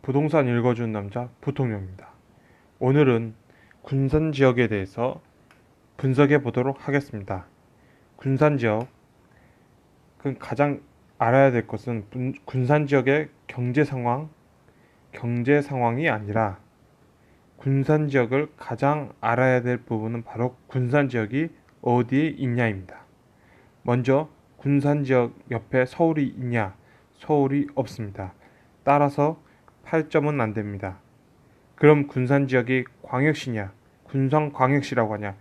부동산 읽어준 남자 부통령입니다. 오늘은 군산 지역에 대해서 분석해 보도록 하겠습니다. 군산 지역은 가장 알아야 될 것은 군산 지역의 경제 상황이 아니라 군산 지역을 가장 알아야 될 부분은 바로 군산 지역이 어디에 있냐입니다. 먼저 군산 지역 옆에 서울이 있냐? 서울이 없습니다. 따라서 8점은 안 됩니다. 그럼 군산 지역이 광역시냐? 군산광역시라고 하냐?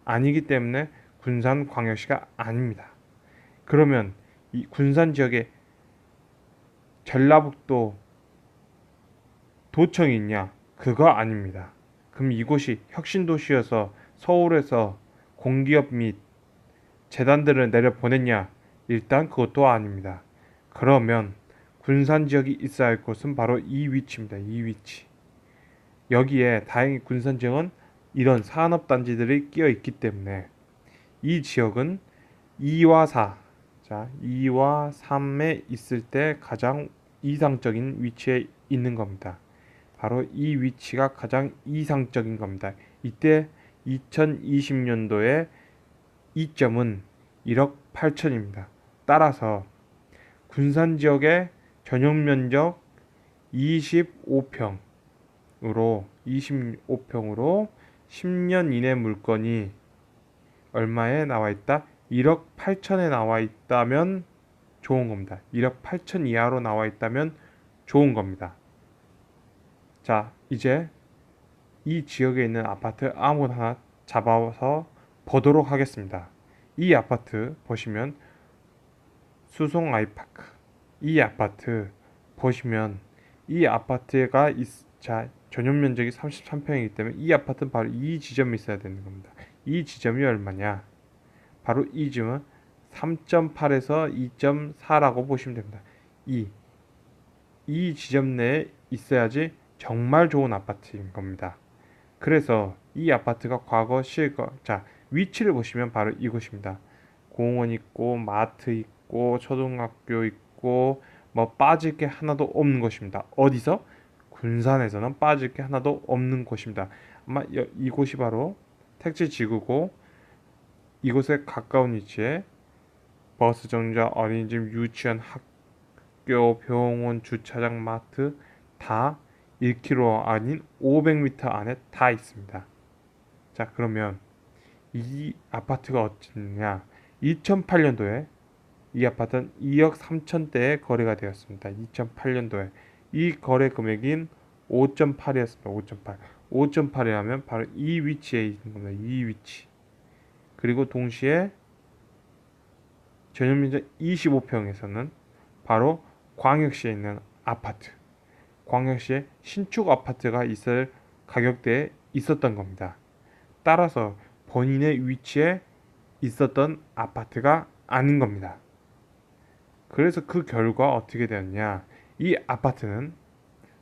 아니기 때문에 군산광역시가 아닙니다. 그러면 이 군산 지역에 전라북도 도청이 있냐? 그거 아닙니다. 그럼 이곳이 혁신도시여서 서울에서 공기업 및 재단들을 내려보냈냐? 일단 그것도 아닙니다. 그러면 군산 지역이 있어야 할 곳은 바로 이 위치입니다. 이 위치. 여기에 다행히 군산 지역은 이런 산업단지들이 끼어 있기 때문에 이 지역은 2와 4, 2와 3에 있을 때 가장 이상적인 위치에 있는 겁니다. 바로 이 위치가 가장 이상적인 겁니다. 이때 2020년도에 이점은 1억 8천입니다. 따라서 군산 지역의 전용 면적 25평으로 10년 이내 물건이 얼마에 나와 있다? 1억 8천에 나와 있다면 좋은 겁니다. 1억 8천 이하로 나와 있다면 좋은 겁니다. 자, 이제 이 지역에 있는 아파트 아무나 하나 잡아서 보도록 하겠습니다. 이 아파트 보시면 수송 아이파크. 이 아파트 보시면 이 아파트가 전용 면적이 33평이기 때문에 이 아파트는 바로 이 지점이 있어야 되는 겁니다. 이 지점이 얼마냐? 바로 이 지점은 3.8에서 2.4라고 보시면 됩니다. 이 지점 내에 있어야지 정말 좋은 아파트인 겁니다. 그래서 이 아파트가 과거 실거 위치를 보시면 바로 이곳입니다. 공원 있고 마트 있고 초등학교 있고 뭐 빠질 게 하나도 없는 곳입니다. 어디서? 군산에서는 빠질 게 하나도 없는 곳입니다. 아마 이곳이 바로 택지지구고 이곳에 가까운 위치에 버스 정류장, 어린이집, 유치원, 학교, 병원, 주차장, 마트 다 1km 아닌 500m 안에 다 있습니다. 자, 그러면 이 아파트가 어떻냐? 2008년도에 이 아파트는 2억 3천대에 거래가 되었습니다. 2008년도에 이 거래 금액인 5.8이었습니다. 5.8. 5.8이라면 바로 이 위치에 있는 겁니다. 이 위치. 그리고 동시에 전용면적 25평에서는 바로 광역시에 있는 아파트. 광역시에 신축 아파트가 있을 가격대에 있었던 겁니다. 따라서 본인의 위치에 있었던 아파트가 아닌 겁니다. 그래서 그 결과 어떻게 되었냐? 이 아파트는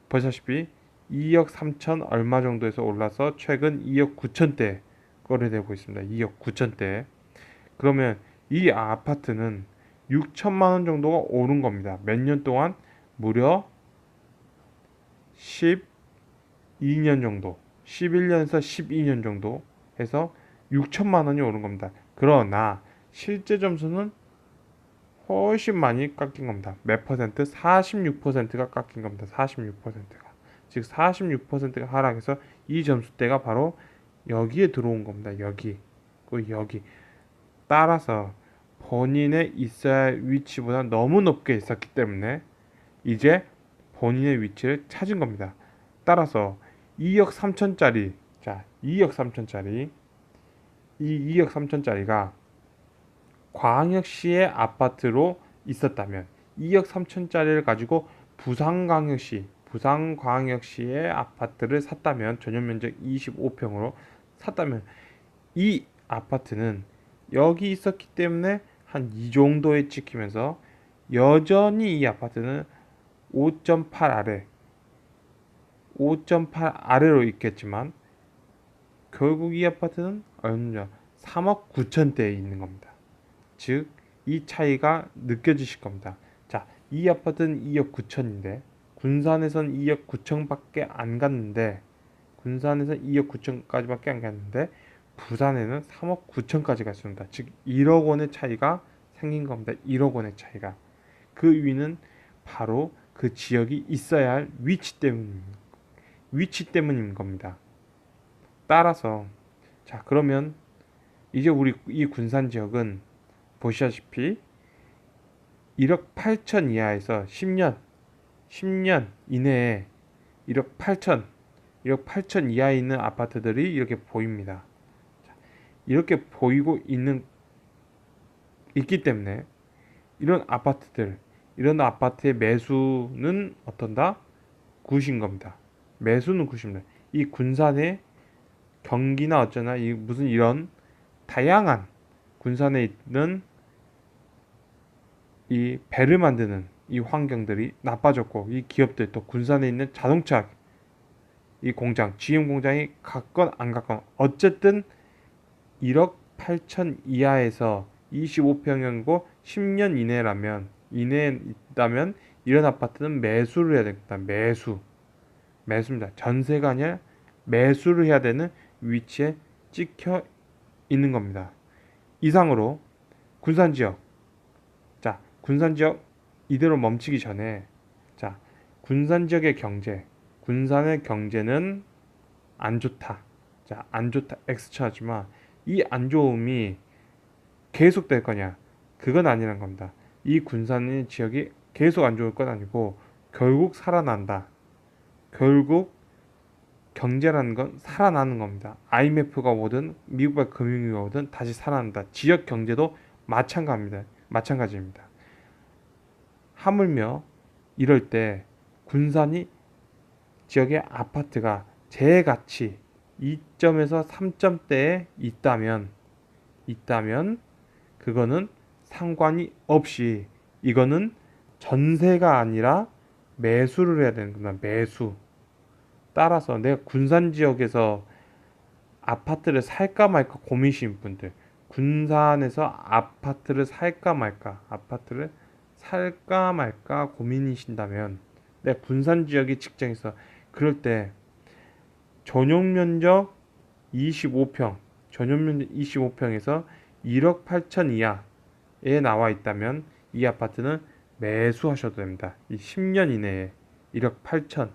보시다시피 2억 3천 얼마 정도에서 올라서 최근 2억 9천대 거래되고 있습니다. 2억 9천대. 그러면 이 아파트는 6천만 원 정도가 오른 겁니다. 몇 년 동안? 무려 12년 정도, 11년에서 12년 정도 해서 6천만 원이 오른 겁니다. 그러나 실제 점수는 훨씬 많이 깎인 겁니다. 몇 퍼센트? 46%가 깎인 겁니다. 46%가. 즉 46%가 하락해서 이 점수대가 바로 여기에 들어온 겁니다. 여기. 여기. 따라서 본인의 있어야 할 위치보다 너무 높게 있었기 때문에 이제 본인의 위치를 찾은 겁니다. 따라서 2억 3천짜리, 2억 3천짜리, 이 2억 3천짜리가 광역시의 아파트로 있었다면 2억 3천짜리를 가지고 부산광역시의 아파트를 샀다면 전용 면적 25평으로 샀다면 이 아파트는 여기 있었기 때문에 한 이 정도에 찍히면서 여전히 이 아파트는 5.8 아래 5.8 아래로 있겠지만 결국 이 아파트는 얼마 3억 9천대에 있는 겁니다. 즉 이 차이가 느껴지실 겁니다. 자, 이 아파트는 2억 9천인데 군산에선 2억 9천밖에 안 갔는데 군산에선 2억 9천까지밖에 안 갔는데 부산에는 3억 9천까지 갔습니다. 즉 1억 원의 차이가 생긴 겁니다. 1억 원의 차이가. 그 위는 바로 그 지역이 있어야 할 위치 때문인 겁니다. 따라서 자 그러면 이제 우리 이 군산 지역은 보시다시피 1억 8천 이하에서 10년 이내에 1억 8천 이하에 있는 아파트들이 이렇게 보입니다. 이렇게 보이고 있기 때문에 이런 아파트의 매수는 어떤다? 굿인 겁니다. 매수는 굿입니다. 이 군산의 경기나 어쩌나 이 무슨 이런 다양한 군산에 있는 이 배를 만드는 이 환경들이 나빠졌고 이 기업들 또 군산에 있는 자동차 이 공장 GM 공장이 갔건 안 갔건 어쨌든 1억 8천 이하에서 25평형이고 10년 이내에 있다면 이런 아파트는 매수를 해야 됩니다. 매수입니다. 전세가 아니라 매수를 해야 되는 위치에 찍혀 있는 겁니다. 이상으로 군산 지역, 자 군산 지역 이대로 멈추기 전에 자 군산 지역의 군산의 경제는 안 좋다. 자 안 좋다 X처하지만 이 안 좋음이 계속될 거냐? 그건 아니란 겁니다. 이 군산 지역이 계속 안 좋을 건 아니고 결국 살아난다. 결국 경제라는 건 살아나는 겁니다. IMF가 오든 미국의 금융위기가 오든 다시 살아난다. 지역 경제도 마찬가지입니다. 하물며 이럴 때 군산이 지역의 아파트가 재가치 2점에서 3점대에 있다면 그거는 상관이 없이 이거는 전세가 아니라 매수를 해야 되는 겁니다. 매수. 따라서 내가 군산 지역에서 아파트를 살까 말까 고민이신 분들, 군산에서 아파트를 살까 말까 고민이신다면 내가 군산 지역이 직장에서 그럴 때 전용 면적 25평에서 1억 8천 이하에 나와 있다면 이 아파트는 매수하셔도 됩니다. 이 10년 이내에 1억 8천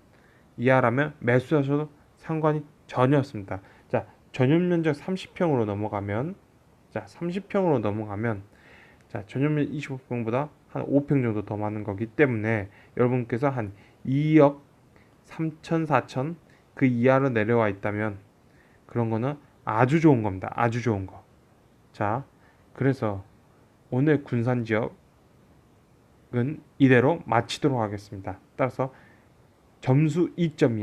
이하라면 매수하셔도 상관이 전혀 없습니다. 자, 전용 면적 30평으로 넘어가면 자, 전용 면적 25평보다 한 5평 정도 더 많은 거기 때문에 여러분께서 한 2억 3천, 4천 그 이하로 내려와 있다면 그런 거는 아주 좋은 겁니다. 아주 좋은 거. 자, 그래서 오늘 군산 지역은 이대로 마치도록 하겠습니다. 따라서 점수 2점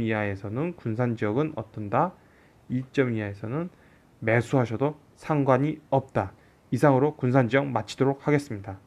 이하에서는 군산 지역은 어떤다? 2점 이하에서는 매수하셔도 상관이 없다. 이상으로 군산 지역 마치도록 하겠습니다.